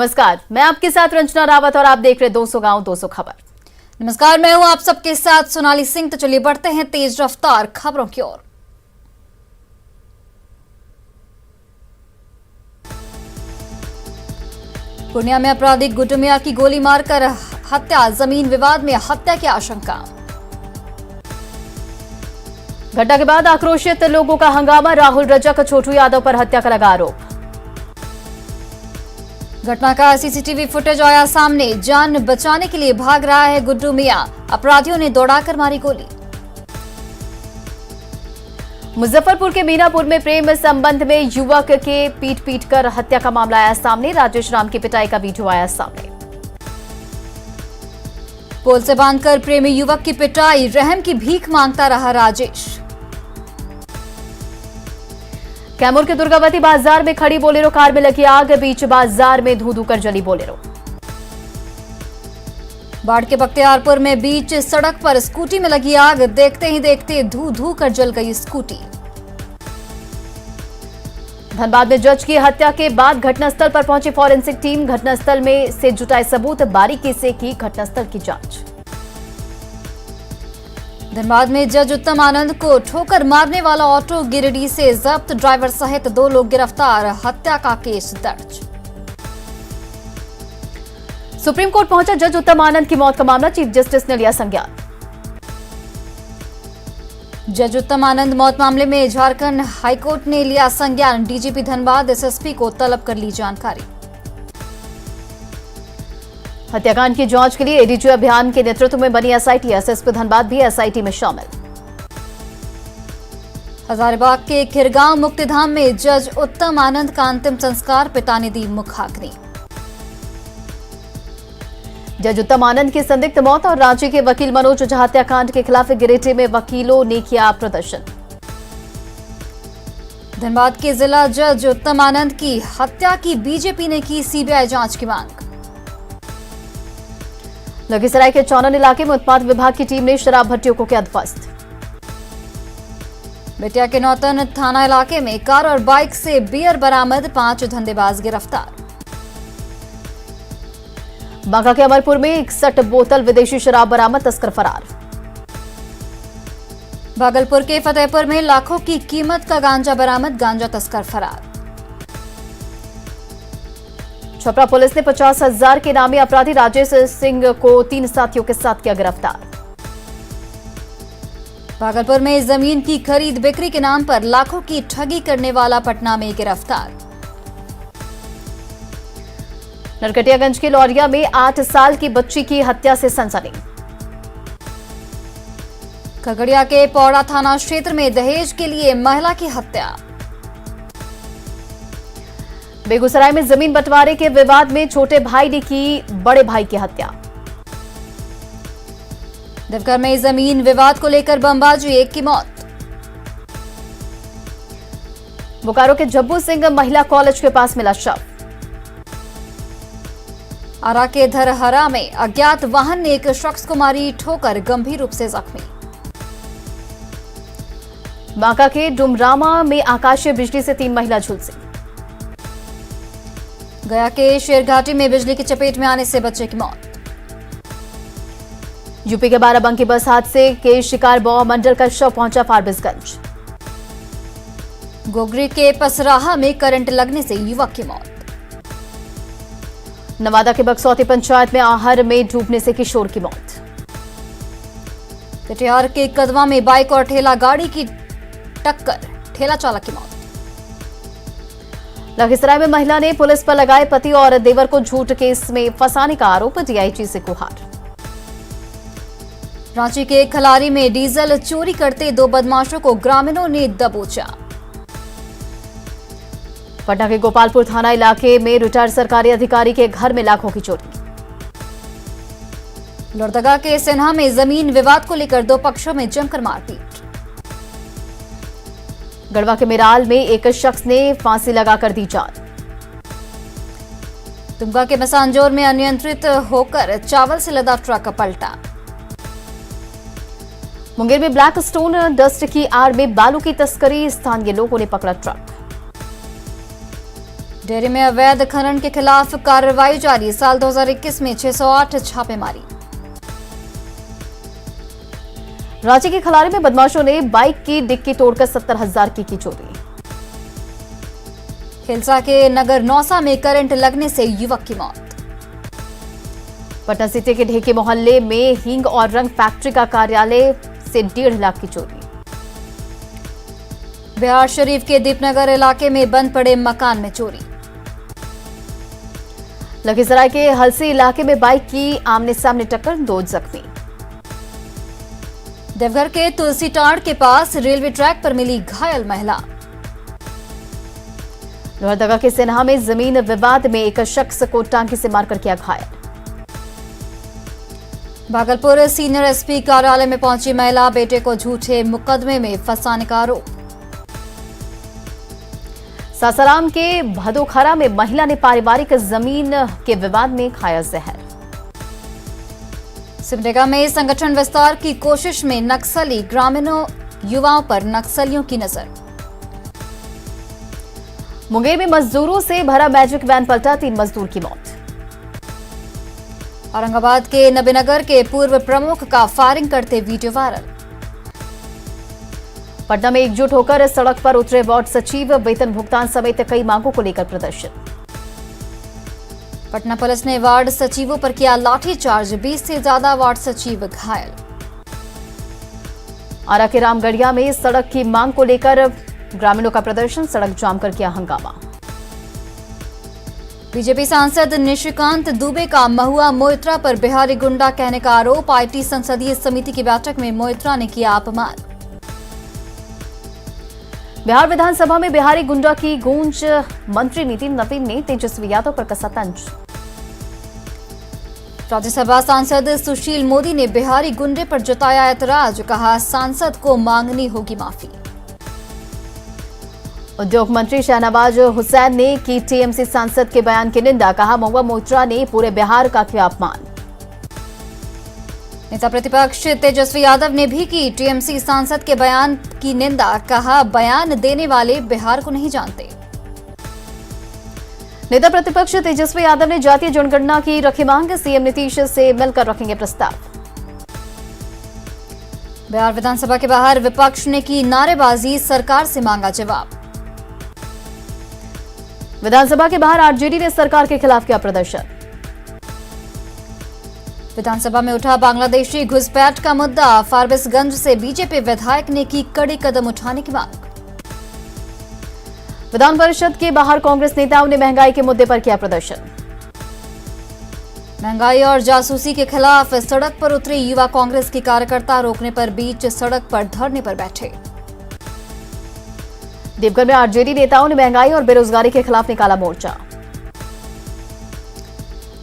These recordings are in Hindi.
नमस्कार, मैं आपके साथ रंजना रावत और आप देख रहे 200 गांव 200 खबर। नमस्कार, मैं हूं आप सबके साथ सोनाली सिंह। तो चलिए बढ़ते हैं तेज रफ्तार खबरों की ओर। पूर्णिया में अपराधी गुड्डू मियां की गोली मारकर हत्या, जमीन विवाद में हत्या की आशंका। घटना के बाद आक्रोशित लोगों का हंगामा, राहुल रजक छोटू यादव पर हत्या का लगा आरोप। घटना का सीसीटीवी फुटेज आया सामने, जान बचाने के लिए भाग रहा है गुड्डू मियां, अपराधियों ने दौड़ाकर मारी गोली। मुजफ्फरपुर के मीनापुर में प्रेम संबंध में युवक के पीट कर हत्या का मामला आया सामने, राजेश राम की पिटाई का वीडियो आया सामने। पोल से बांधकर प्रेमी युवक की पिटाई, रहम की भीख मांगता रहा राजेश। कैमूर के दुर्गावती बाजार में खड़ी बोलेरो कार में लगी आग, बीच बाजार में धू कर जली बोलेरो। बाढ़ के बख्तियारपुर में बीच सड़क पर स्कूटी में लगी आग, देखते ही देखते धू कर जल गई स्कूटी। धनबाद में जज की हत्या के बाद घटनास्थल पर पहुंची फॉरेंसिक टीम, घटनास्थल में से जुटाए सबूत, बारीकी से की घटनास्थल की जांच। धनबाद में जज उत्तम आनंद को ठोकर मारने वाला ऑटो गिरिडीह से जब्त, ड्राइवर सहित 2 लोग गिरफ्तार, हत्या का केस दर्ज। सुप्रीम कोर्ट पहुंचा जज उत्तम आनंद की मौत का मामला, चीफ जस्टिस ने लिया संज्ञान। जज उत्तम आनंद मौत मामले में झारखंड हाईकोर्ट ने लिया संज्ञान, डीजीपी धनबाद एसएसपी को तलब कर ली जानकारी। हत्याकांड की जांच के लिए एडीजी अभियान के नेतृत्व में बनी एसआईटी, एसएसपी धनबाद भी एसआईटी में शामिल। हजारीबाग के खिरगांव मुक्तिधाम में जज उत्तम आनंद का अंतिम संस्कार, पिता ने दी मुखाग्नि। जज उत्तम आनंद की संदिग्ध मौत और रांची के वकील मनोज झा हत्याकांड के खिलाफ गिरिडीह में वकीलों ने किया प्रदर्शन। धनबाद के जिला जज उत्तम आनंद की हत्या की बीजेपी ने की सीबीआई जांच की मांग। लखीसराय के चौनन इलाके में उत्पाद विभाग की टीम ने शराब भट्टियों को किया ध्वस्त। बेटिया के नौतन थाना इलाके में कार और बाइक से बियर बरामद, 5 धंधेबाज गिरफ्तार। बांका के अमरपुर में 61 बोतल विदेशी शराब बरामद, तस्कर फरार। भागलपुर के फतेहपुर में लाखों की कीमत का गांजा बरामद, गांजा तस्कर फरार। छपरा पुलिस ने 50,000 के नामी अपराधी राजेश सिंह को 3 साथियों के साथ किया गिरफ्तार। भागलपुर में जमीन की खरीद बिक्री के नाम पर लाखों की ठगी करने वाला पटना में गिरफ्तार। नरकटियागंज के लौरिया में 8 साल की बच्ची की हत्या से सनसनी। खगड़िया के पौड़ा थाना क्षेत्र में दहेज के लिए महिला की हत्या। बेगूसराय में जमीन बंटवारे के विवाद में छोटे भाई ने की बड़े भाई की हत्या। देवघर में जमीन विवाद को लेकर बमबाजी, 1 की मौत। बोकारो के जब्बू सिंह महिला कॉलेज के पास मिला शव। आरा के धरहरा में अज्ञात वाहन ने एक शख्स को मारी ठोकर, गंभीर रूप से जख्मी। बांका के डुमरामा में आकाशीय बिजली से 3 महिला झुलसी। गया के शेरघाटी में बिजली की चपेट में आने से बच्चे की मौत। यूपी के बाराबंकी बस हादसे के शिकार बौआ मंडल का शव पहुंचा फारबिसगंज। गोगरी के पसराहा में करंट लगने से युवक की मौत। नवादा के बक्सौती पंचायत में आहर में डूबने से किशोर की मौत। कटिहार के कदवा में बाइक और ठेला गाड़ी की टक्कर, ठेला चालक की मौत। लखीसराय में महिला ने पुलिस पर लगाए पति और देवर को झूठ केस में फंसाने का आरोप, डीआईजी से गुहार। रांची के खलारी में डीजल चोरी करते 2 बदमाशों को ग्रामीणों ने दबोचा। पटना के गोपालपुर थाना इलाके में रिटायर्ड सरकारी अधिकारी के घर में लाखों की चोरी। लोहरदगा के सिन्हा में जमीन विवाद को लेकर 2 पक्षों में जमकर मारपीट। गढ़वा के मेराल में एक शख्स ने फांसी लगाकर दी जान। दुमका के मसांजोर में अनियंत्रित होकर चावल से लदा ट्रक पलटा। मुंगेर में ब्लैक स्टोन डस्ट की आड़ में बालू की तस्करी, स्थानीय लोगों ने पकड़ा ट्रक। डेयरी में अवैध खनन के खिलाफ कार्रवाई जारी। साल 2021 में 608 छापेमारी। रांची के खलारी में बदमाशों ने बाइक की डिक्की तोड़कर 70,000 की चोरी। हिलसा के नगर नौसा में करंट लगने से युवक की मौत। पटना सिटी के ढेकी मोहल्ले में हींग और रंग फैक्ट्री का कार्यालय से 1.5 लाख की चोरी। बिहार शरीफ के दीपनगर इलाके में बंद पड़े मकान में चोरी। लखीसराय के हलसी इलाके में बाइक की आमने सामने टक्कर, 2 जख्मी। देवघर के तुलसी टाड़ के पास रेलवे ट्रैक पर मिली घायल महिला। लोहरदगा के सिन्हा में जमीन विवाद में एक शख्स को टांकी से मारकर किया घायल। भागलपुर सीनियर एसपी कार्यालय में पहुंची महिला, बेटे को झूठे मुकदमे में फंसाने का आरोप। सासाराम के भदोखरा में महिला ने पारिवारिक जमीन के विवाद में खाया जहर। सिमडेगा में संगठन विस्तार की कोशिश में नक्सली, ग्रामीणों युवाओं पर नक्सलियों की नजर। मुंगेर में मजदूरों से भरा मैजिक वैन पलटा, 3 मजदूर की मौत। औरंगाबाद के नबीनगर के पूर्व प्रमुख का फायरिंग करते वीडियो वायरल। पटना में एकजुट होकर सड़क पर उतरे वार्ड सचिव, वेतन भुगतान समेत कई मांगों को लेकर प्रदर्शन। पटना पुलिस ने वार्ड सचिवों पर किया लाठीचार्ज, 20 से ज्यादा वार्ड सचिव घायल। आरा के रामगढ़िया में सड़क की मांग को लेकर ग्रामीणों का प्रदर्शन, सड़क जाम कर किया हंगामा। बीजेपी सांसद निशिकांत दुबे का महुआ मोइत्रा पर बिहारी गुंडा कहने का आरोप। आईटी संसदीय समिति की बैठक में मोइत्रा ने किया अपमान। बिहार विधानसभा में बिहारी गुंडा की गूंज, मंत्री नितिन नवीन ने तेजस्वी यादव पर कसा तंज। राज्यसभा सांसद सुशील मोदी ने बिहारी गुंडे पर जताया ऐतराज, कहा सांसद को मांगनी होगी माफी। उद्योग मंत्री शहनवाज हुसैन ने की टीएमसी सांसद के बयान की निंदा, कहा महुआ मोइत्रा ने पूरे बिहार का किया अपमान। नेता प्रतिपक्ष तेजस्वी यादव ने भी की टीएमसी सांसद के बयान की निंदा, कहा बयान देने वाले बिहार को नहीं जानते। नेता प्रतिपक्ष तेजस्वी यादव ने जातीय जनगणना की रखी मांग, सीएम नीतीश से मिलकर रखेंगे प्रस्ताव। बिहार विधानसभा के बाहर विपक्ष ने की नारेबाजी, सरकार से मांगा जवाब। विधानसभा के बाहर आरजेडी ने सरकार के खिलाफ किया प्रदर्शन। विधानसभा में उठा बांग्लादेशी घुसपैठ का मुद्दा, फारबिसगंज से बीजेपी विधायक ने की कड़े कदम उठाने की मांग। विधान परिषद के बाहर कांग्रेस नेताओं ने महंगाई के मुद्दे पर किया प्रदर्शन। महंगाई और जासूसी के खिलाफ सड़क पर उतरे युवा कांग्रेस के कार्यकर्ता, रोकने पर बीच सड़क पर धरने पर बैठे। देवघर में आरजेडी नेताओं ने महंगाई और बेरोजगारी के खिलाफ निकाला मोर्चा।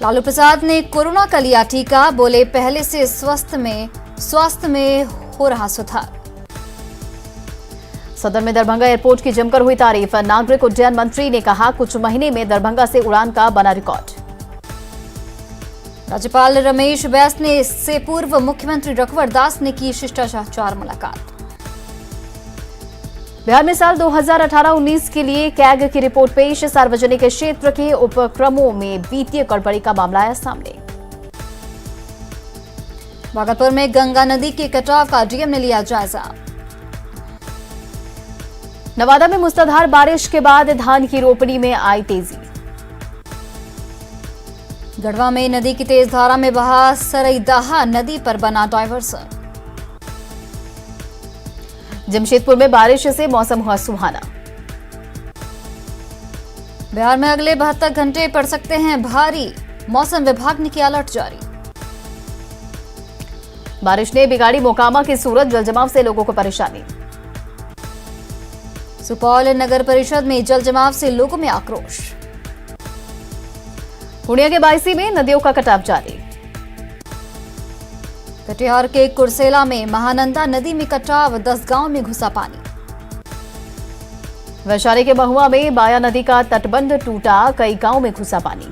लालू प्रसाद ने कोरोना का लिया टीका, बोले पहले से स्वास्थ्य में हो रहा सुधार। सदन में दरभंगा एयरपोर्ट की जमकर हुई तारीफ, नागरिक उड्डयन मंत्री ने कहा कुछ महीने में दरभंगा से उड़ान का बना रिकॉर्ड। राज्यपाल रमेश बैस से पूर्व मुख्यमंत्री रघुवर दास ने की शिष्टाचार मुलाकात। बिहार में साल 2018-19 के लिए कैग की रिपोर्ट पेश, सार्वजनिक क्षेत्र के उपक्रमों में वित्तीय गड़बड़ी का मामला आया सामने। भागलपुर में गंगा नदी के कटाव का डीएम ने लिया जायजा। नवादा में मूसलाधार बारिश के बाद धान की रोपनी में आई तेजी। गढ़वा में नदी की तेज धारा में बहा सरईदाहा नदी पर बना डायवर्सन। जमशेदपुर में बारिश से मौसम हुआ सुहाना। बिहार में अगले 72 घंटे पड़ सकते हैं भारी, मौसम विभाग ने किया अलर्ट जारी। बारिश ने बिगाड़ी मोकामा की सूरत, जलजमाव से लोगों को परेशानी। सुपौल नगर परिषद में जलजमाव से लोगों में आक्रोश। पूर्णिया के बायसी में नदियों का कटाव जारी। कटिहार के कुर्सेला में महानंदा नदी में कटाव, 10 गांव में घुसा पानी। वैशाली के महुआ में बाया नदी का तटबंध टूटा, कई गांव में घुसा पानी।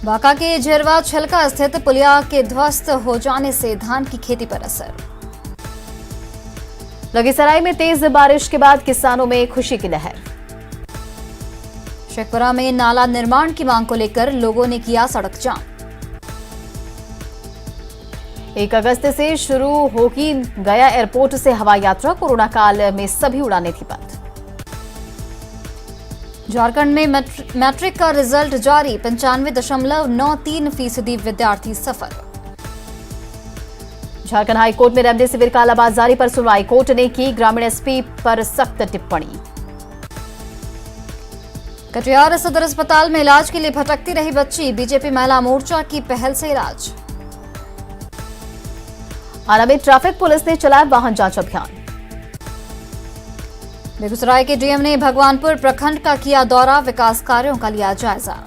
बांका के झेरवा छलका स्थित पुलिया के ध्वस्त हो जाने से धान की खेती पर असर। लखीसराय में तेज बारिश के बाद किसानों में खुशी की लहर। शेखपुरा में नाला निर्माण की मांग को लेकर लोगों ने किया सड़क जाम। 1 अगस्त से शुरू होगी गया एयरपोर्ट से हवाई यात्रा। कोरोना काल में सभी उड़ानें थी बंद। झारखंड में मैट्रिक का रिजल्ट जारी। 95.93% विद्यार्थी सफल। झारखंड हाईकोर्ट में रेमडेसिविर कालाबाजारी पर सुनवाई। कोर्ट ने की ग्रामीण एसपी पर सख्त टिप्पणी। कटिहार सदर अस्पताल में इलाज के लिए भटकती रही बच्ची। बीजेपी महिला मोर्चा की पहल से इलाज। आरा में ट्रैफिक पुलिस ने चलाया वाहन जांच अभियान। बेगूसराय के डीएम ने भगवानपुर प्रखंड का किया दौरा। विकास कार्यों का लिया जायजा।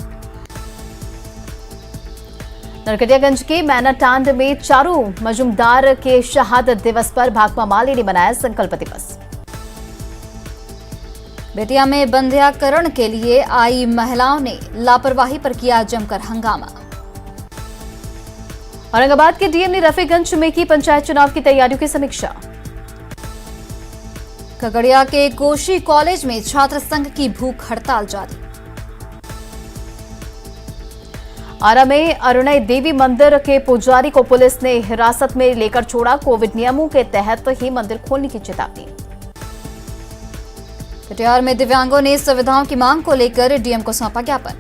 नरकटियागंज के मैनाटांड में चारू मजूमदार के शहादत दिवस पर भाकपा माले ने मनाया संकल्प दिवस। बेतिया में बंध्याकरण के लिए आई महिलाओं ने लापरवाही पर किया जमकर हंगामा। औरंगाबाद के डीएम ने रफीगंज में की पंचायत चुनाव की तैयारियों की समीक्षा। खगड़िया के कोशी कॉलेज में छात्र संघ की भूख हड़ताल जारी। आरा में अरुणय देवी मंदिर के पुजारी को पुलिस ने हिरासत में लेकर छोड़ा। कोविड नियमों के तहत ही मंदिर खोलने की चेतावनी। कटिहार में दिव्यांगों ने सुविधाओं की मांग को लेकर डीएम को सौंपा ज्ञापन।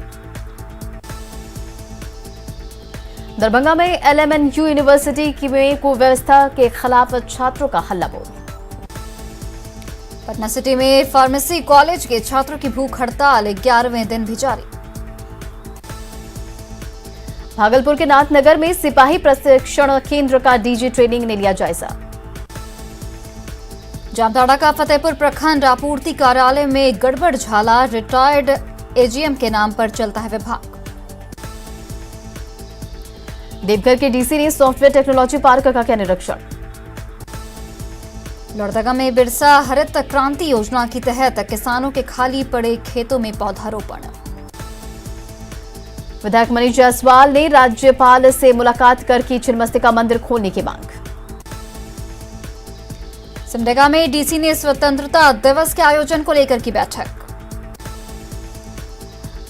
दरभंगा में एलएमएनयू यूनिवर्सिटी की में कुव्यवस्था के खिलाफ छात्रों का हल्ला बोल। पटना सिटी में फार्मेसी कॉलेज के छात्रों की भूख हड़ताल 11वें दिन भी जारी। भागलपुर के नाथनगर में सिपाही प्रशिक्षण केंद्र का डीजी ट्रेनिंग ने लिया जायजा। जामताड़ा का फतेहपुर प्रखंड आपूर्ति कार्यालय में गड़बड़ झाला। रिटायर्ड एजीएम के नाम पर चलता है विभाग। देवघर के डीसी ने सॉफ्टवेयर टेक्नोलॉजी पार्क का किया निरीक्षण। लोहरदगा में बिरसा हरित क्रांति योजना के तहत किसानों के खाली पड़े खेतों में पौधारोपण। विधायक मनीष जायसवाल ने राज्यपाल से मुलाकात कर की छिन्नमस्तिका मंदिर खोलने की मांग। सिमडेगा में डीसी ने स्वतंत्रता दिवस के आयोजन को लेकर की बैठक।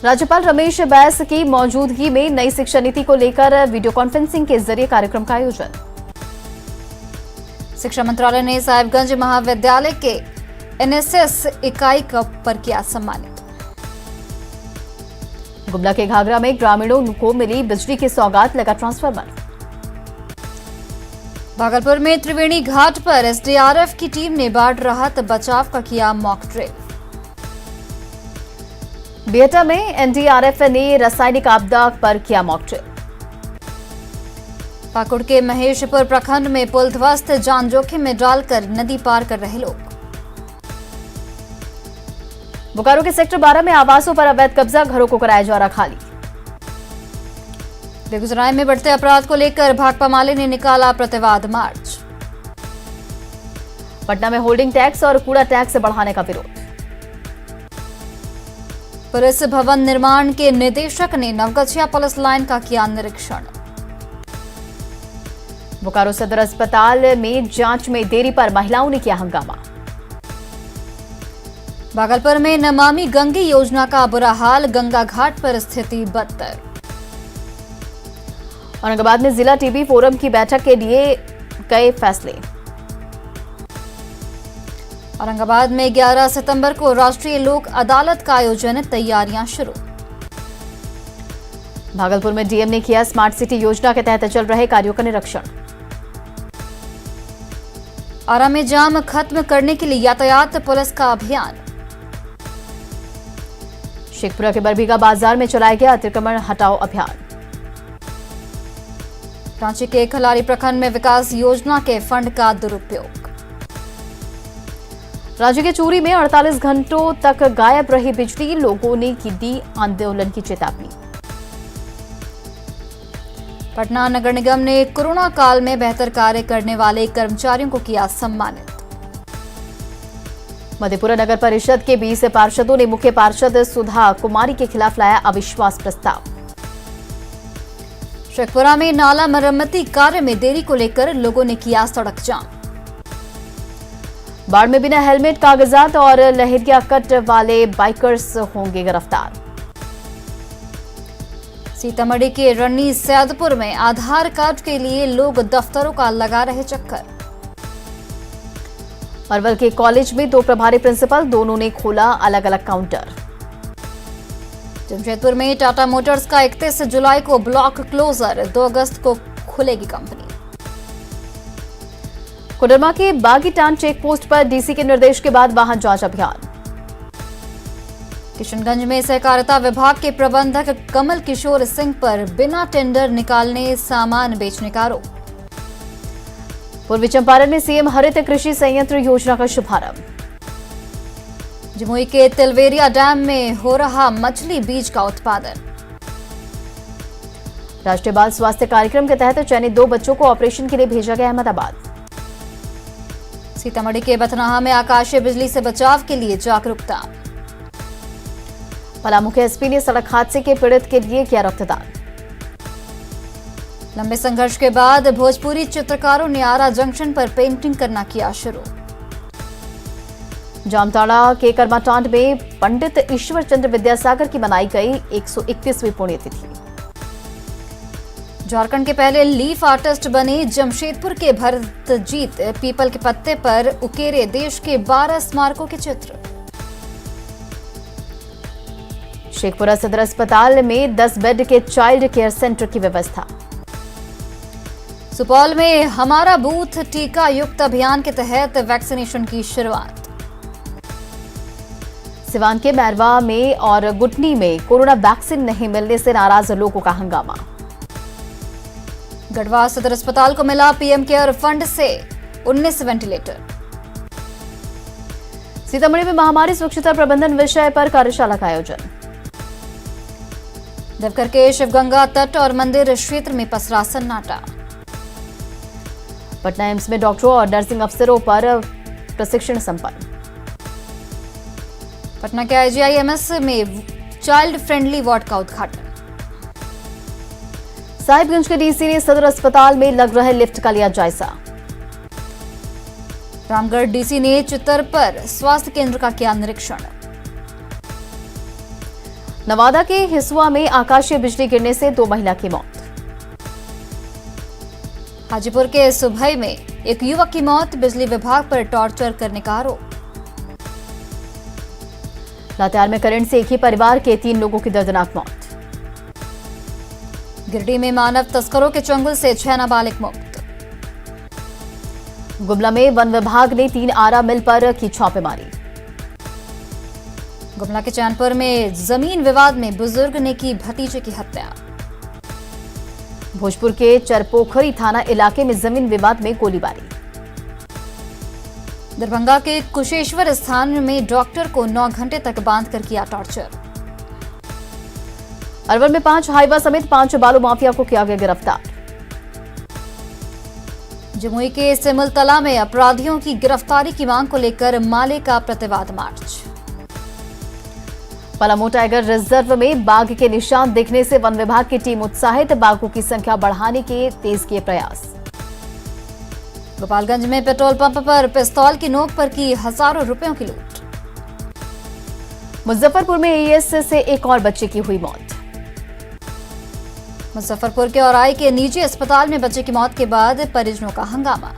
राज्यपाल रमेश बैस की मौजूदगी में नई शिक्षा नीति को लेकर वीडियो कॉन्फ्रेंसिंग के जरिए कार्यक्रम का आयोजन। शिक्षा मंत्रालय ने साहिबगंज महाविद्यालय के एनएसएस इकाई पर किया सम्मानित। गुमला के घाघरा में ग्रामीणों को मिली बिजली की सौगात, लगा ट्रांसफार्मर। भागलपुर में त्रिवेणी घाट पर एसडीआरएफ की टीम ने बाढ़ राहत बचाव का किया मॉक ड्रिल। बिहटा में एनडीआरएफ ने रासायनिक आपदा पर किया मॉक ड्रिल। पाकुड़ के महेशपुर प्रखंड में पुल ध्वस्त, जान जोखिम में डालकर नदी पार कर रहे लोग। बोकारो के सेक्टर 12 में आवासों पर अवैध कब्जा, घरों को कराया जा रहा खाली। बेगूसराय में बढ़ते अपराध को लेकर भाकपा माले ने निकाला प्रतिवाद मार्च। पटना में होल्डिंग टैक्स और कूड़ा टैक्स बढ़ाने का विरोध। पुलिस भवन निर्माण के निदेशक ने नवगछिया पुलिस लाइन का किया निरीक्षण। बोकारो सदर अस्पताल में जांच में देरी पर महिलाओं ने किया हंगामा। भागलपुर में नमामि गंगे योजना का बुरा हाल, गंगा घाट पर स्थिति बदतर। औरंगाबाद में जिला टीबी फोरम की बैठक के लिए कई फैसले। औरंगाबाद में 11 सितंबर को राष्ट्रीय लोक अदालत का आयोजन, तैयारियां शुरू। भागलपुर में डीएम ने किया स्मार्ट सिटी योजना के तहत चल रहे कार्यों का निरीक्षण। आरा में जाम खत्म करने के लिए यातायात पुलिस का अभियान। शेखपुरा के बरबीघा बाजार में चलाया गया अतिक्रमण हटाओ अभियान। रांची के खलारी प्रखंड में विकास योजना के फंड का दुरुपयोग। राज्य के चूरी में 48 घंटों तक गायब रही बिजली, लोगों ने की दी आंदोलन की चेतावनी। पटना नगर निगम ने कोरोना काल में बेहतर कार्य करने वाले कर्मचारियों को किया सम्मानित। मधेपुरा नगर परिषद के 20 पार्षदों ने मुख्य पार्षद सुधा कुमारी के खिलाफ लाया अविश्वास प्रस्ताव। शेखपुरा में नाला मरम्मती कार्य में देरी को लेकर लोगों ने किया सड़क जाम। बाढ़ में बिना हेलमेट, कागजात और लहेरिया कट वाले बाइकर्स होंगे गिरफ्तार। सीतामढ़ी के रन्नी सैदपुर में आधार कार्ड के लिए लोग दफ्तरों का लगा रहे चक्कर। अरवल के कॉलेज में 2 प्रभारी प्रिंसिपल, दोनों ने खोला अलग अलग काउंटर। जमशेदपुर में टाटा मोटर्स का 31 जुलाई को ब्लॉक क्लोजर, 2 अगस्त को खुलेगी कंपनी। कोडरमा के बागीटान चेक पोस्ट पर डीसी के निर्देश के बाद वाहन जांच अभियान। किशनगंज में सहकारिता विभाग के प्रबंधक कमल किशोर सिंह पर बिना टेंडर निकालने सामान बेचने का आरोप। पूर्वी चंपारण में सीएम हरित कृषि संयंत्र योजना का शुभारंभ। जमुई के तिलवेरिया डैम में हो रहा मछली बीज का उत्पादन। राष्ट्रीय बाल स्वास्थ्य कार्यक्रम के तहत चयनित 2 बच्चों को ऑपरेशन के लिए भेजा गया अहमदाबाद। सीतामढ़ी के बथनाहा में आकाशीय बिजली से बचाव के लिए जागरूकता। पलामू के एसपी ने सड़क हादसे के पीड़ित के लिए किया रक्तदान। लंबे संघर्ष के बाद भोजपुरी चित्रकारों ने आरा जंक्शन पर पेंटिंग करना किया शुरू। जामताड़ा के कर्माटांड में पंडित ईश्वर चंद्र विद्यासागर की मनाई गई 131वीं पुण्यतिथि। झारखंड के पहले लीफ आर्टिस्ट बने जमशेदपुर के भरतजीत पीपल के पत्ते पर उकेरे देश के 12 स्मारकों के चित्र। शेखपुरा सदर अस्पताल में 10 बेड के चाइल्ड केयर सेंटर की व्यवस्था। सुपौल में हमारा बूथ टीका युक्त अभियान के तहत वैक्सीनेशन की शुरुआत। सिवान के मैरवा में और गुटनी में कोरोना वैक्सीन नहीं मिलने से नाराज लोगों का हंगामा। गढ़वा सदर अस्पताल को मिला पीएम केयर फंड से 19 वेंटिलेटर। सीतामढ़ी में महामारी स्वच्छता प्रबंधन विषय पर कार्यशाला का आयोजन। देवघर के शिवगंगा तट और मंदिर क्षेत्र में पसरा सन्नाटा। पटना एम्स में डॉक्टरों और नर्सिंग अफसरों पर प्रशिक्षण संपन्न। पटना के आईजीआईएमएस में चाइल्ड फ्रेंडली वार्ड का उद्घाटन। साहिबगंज के डीसी ने सदर अस्पताल में लग रहे लिफ्ट का लिया जायजा। रामगढ़ डीसी ने चित्तर पर स्वास्थ्य केंद्र का किया निरीक्षण। नवादा के हिसुआ में आकाशीय बिजली गिरने से 2 महिला की मौत। हाजीपुर के सुभई में एक युवक की मौत, बिजली विभाग पर टॉर्चर करने का आरोप। लातेहार में करंट से एक ही परिवार के 3 लोगों की दर्दनाक मौत। गिरिडीह में मानव तस्करों के चंगुल से 6 नाबालिग मुक्त। गुमला में वन विभाग ने 3 आरा मिल पर की छापेमारी। गुमला के चैनपुर में जमीन विवाद में बुजुर्ग ने की भतीजे की हत्या। भोजपुर के चरपोखरी थाना इलाके में जमीन विवाद में गोलीबारी। दरभंगा के कुशेश्वर स्थान में डॉक्टर को 9 घंटे तक बांधकर किया टॉर्चर। अरवल में 5 हाइवा समेत 5 बालू माफिया को किया गया गिरफ्तार। जमुई के सिमुलतला में अपराधियों की गिरफ्तारी की मांग को लेकर माले का प्रतिवाद मार्च। पलामू टाइगर रिजर्व में बाघ के निशान दिखने से वन विभाग की टीम उत्साहित, बाघों की संख्या बढ़ाने के तेज किए प्रयास। गोपालगंज में पेट्रोल पंप पर पिस्तौल की नोक पर की हजारों रुपयों की लूट। मुजफ्फरपुर में एईएस से एक और बच्चे की हुई मौत। मुजफ्फरपुर के औराई के निजी अस्पताल में बच्चे की मौत के बाद परिजनों का हंगामा।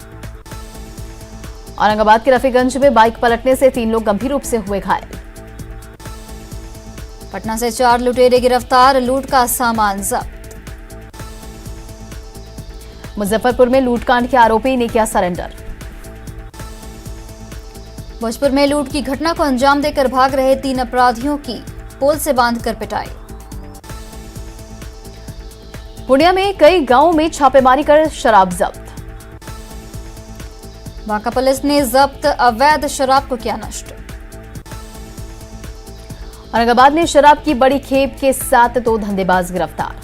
औरंगाबाद के रफीगंज में बाइक पलटने से 3 लोग गंभीर रूप से हुए घायल। पटना से 4 लुटेरे गिरफ्तार, लूट का सामान जब्त। मुजफ्फरपुर में लूटकांड के आरोपी ने किया सरेंडर। भोजपुर में लूट की घटना को अंजाम देकर भाग रहे 3 अपराधियों की पोल से बांधकर पिटाई। पूर्णिया में कई गांवों में छापेमारी कर शराब जब्त। बांका पुलिस ने जब्त अवैध शराब को किया नष्ट। औरंगाबाद में शराब की बड़ी खेप के साथ 2 धंधेबाज गिरफ्तार।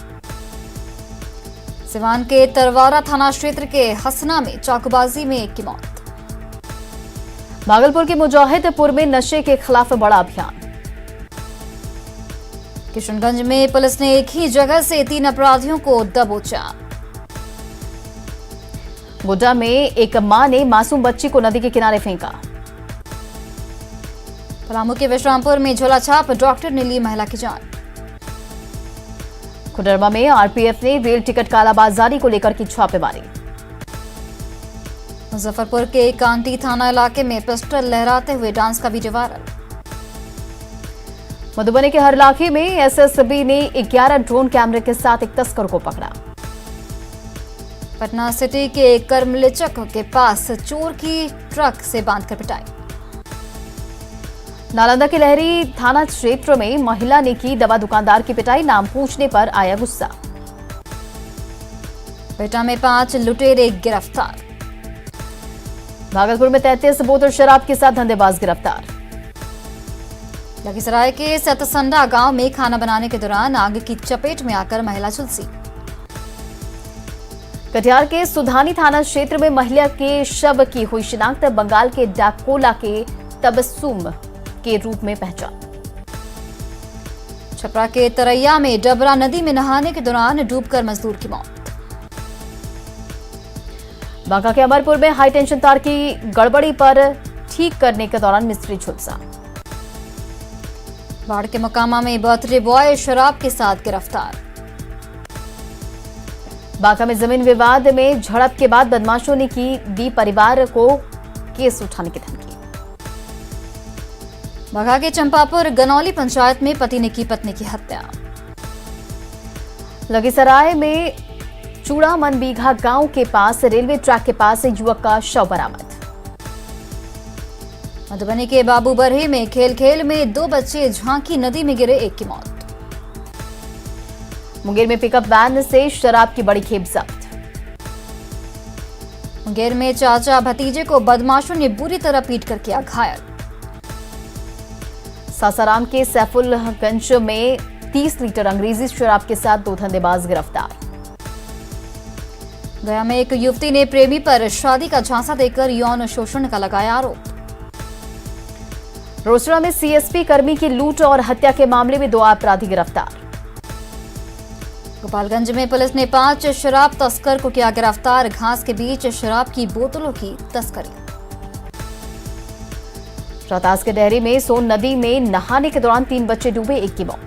सिवान के तरवारा थाना क्षेत्र के हसना में चाकूबाजी में एक की मौत। भागलपुर के मुजाहिदपुर में नशे के खिलाफ बड़ा अभियान। किशनगंज में पुलिस ने एक ही जगह से 3 अपराधियों को दबोचा। गोड्डा में एक मां ने मासूम बच्ची को नदी के किनारे फेंका। पलामू के विश्रामपुर में झोलाछाप, डॉक्टर ने ली महिला की जान। खुडरमा में आरपीएफ ने रेल टिकट कालाबाजारी को लेकर की छापेमारी। मुजफ्फरपुर के कांटी थाना इलाके में पिस्टल लहराते हुए डांस का वीडियो वायरल। मधुबनी के हरलाखी में एसएसबी ने 11 ड्रोन कैमरे के साथ एक तस्कर को पकड़ा। पटना सिटी के करमलिचक के पास चोर की ट्रक से बांधकर पिटाई। नालंदा के लहरी थाना क्षेत्र में महिला ने की दवा दुकानदार की पिटाई, नाम पूछने पर आया गुस्सा। पेटा में 5 लुटेरे गिरफ्तार। भागलपुर में 33 बोतल शराब के साथ धंधेबाज गिरफ्तार। लखीसराय के सतसंडा गांव में खाना बनाने के दौरान आग की चपेट में आकर महिला झुलसी। कटिहार के सुधानी थाना क्षेत्र में महिला के शव की हुई शिनाख्त, बंगाल के डाकोला के तबस्सुम के रूप में पहचान। छपरा के तरैया में डबरा नदी में नहाने के दौरान डूबकर मजदूर की मौत। बांका के अमरपुर में हाई टेंशन तार की गड़बड़ी पर ठीक करने के दौरान मिस्त्री झुलसा। बाढ़ के मकामा में बर्थडे बॉय शराब के साथ गिरफ्तार। बांका में जमीन विवाद में झड़प के बाद बदमाशों ने दी परिवार को केस उठाने की धमकी। बाघा के चंपापुर गनौली पंचायत में पति ने की पत्नी की हत्या। लखीसराय में चूड़ामन बीघा गांव के पास रेलवे ट्रैक के पास युवक का शव बरामद। मधुबनी के बाबू बरही में खेल खेल में 2 बच्चे झांकी नदी में गिरे, एक की मौत। मुंगेर में पिकअप वैन से शराब की बड़ी खेप जब्त। मुंगेर में चाचा भतीजे को बदमाशों ने बुरी तरह पीटकर किया घायल। सासाराम के सैफुलगंज में 30 लीटर अंग्रेजी शराब के साथ 2 धंधेबाज गिरफ्तार। गया में एक युवती ने प्रेमी पर शादी का झांसा देकर यौन शोषण का लगाया आरोप। रोसड़ा में सीएसपी कर्मी की लूट और हत्या के मामले में 2 अपराधी गिरफ्तार। गोपालगंज में पुलिस ने 5 शराब तस्कर को किया गिरफ्तार, घास के बीच शराब की बोतलों की तस्करी। रोहतास के डेहरी में सोन नदी में नहाने के दौरान 3 बच्चे डूबे, एक की मौत।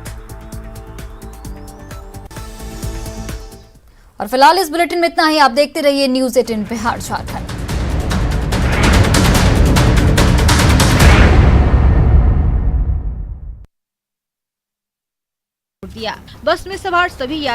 और फिलहाल इस बुलेटिन में इतना ही। आप देखते रहिए न्यूज़ 18 बिहार झारखंड। बस में सवार सभी यात्री